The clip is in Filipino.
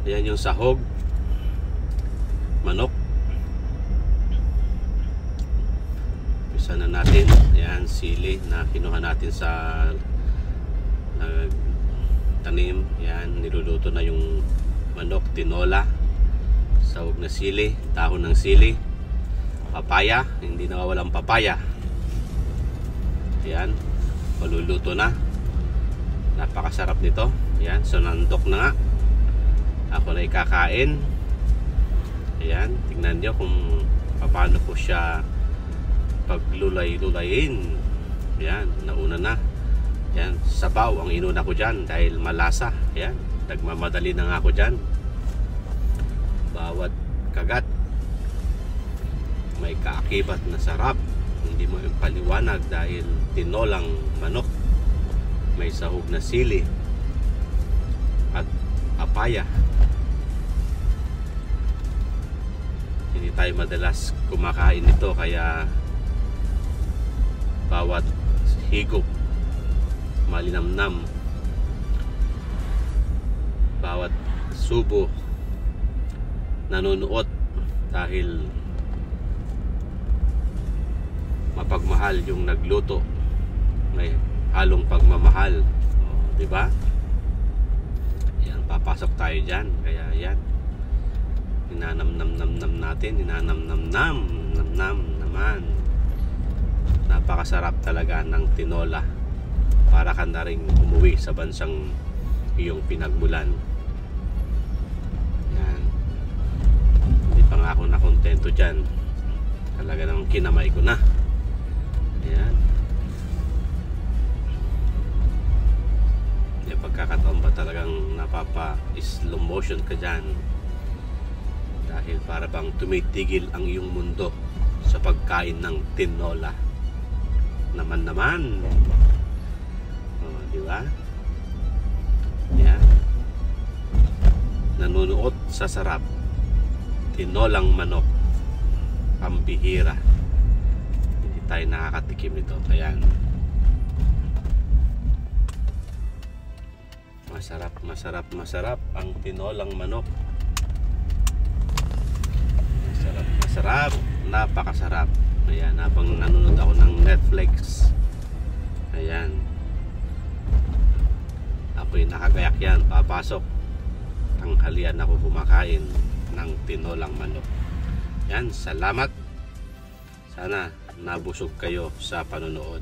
Ayan yung sahog, manok. Pisa na natin. Ayan, sili na kinuha natin sa tanim. Ayan, niluluto na yung manok, tinola, sahog na sili, dahon ng sili, papaya, hindi nawawalang papaya. Ayan, maluluto na. Napakasarap nito. Ayan, so nandok na nga. Ako na ikakain. Ayan, tingnan nyo kung paano ko siya paglulay-lulayin. Ayan, nauna na. Ayan, sabaw ang inuna ko dyan dahil malasa. Ayan, nagmamadali na nga ako dyan. Bawat kagat may kaakibat na sarap. Hindi mo yung paliwanag dahil tinolang manok, may sahog na sili at papaya. Hindi tayo madalas kumakain nito, kaya bawat higop malinamnam, bawat subo nanunuot dahil mapagmahal yung nagluto, may halong pagmamahal. Di ba? Yan, papasok tayo diyan. Kaya yan, ninanam-nam-nam-nam natin, ninanam-nam-nam naman. Napakasarap talaga ng tinola. Para ka na rin umuwi sa bansang iyong pinagmulan. Yan, hindi pa nga ako nakontento dyan. Talaga namang kinamay ko na. Ayan. Yung pagkakataon ba talagang napapa-slow motion ka dyan, dahil para bang tumitigil ang iyong mundo sa pagkain ng tinola. Naman. Di ba? Ayan. Nanunuot sa sarap. Tinolang manok. Pambihira. Hindi tayo nakakatikim nito. Ayan. Masarap ang tinolang manok. Masarap. Napakasarap. Ayan, habang nanonood ako ng Netflix. Ayan. Apoy nakagayak yan, papasok. Tanghalian ako kumakain ng tinolang manok. Yan, salamat. Sana nabusog kayo sa panonood.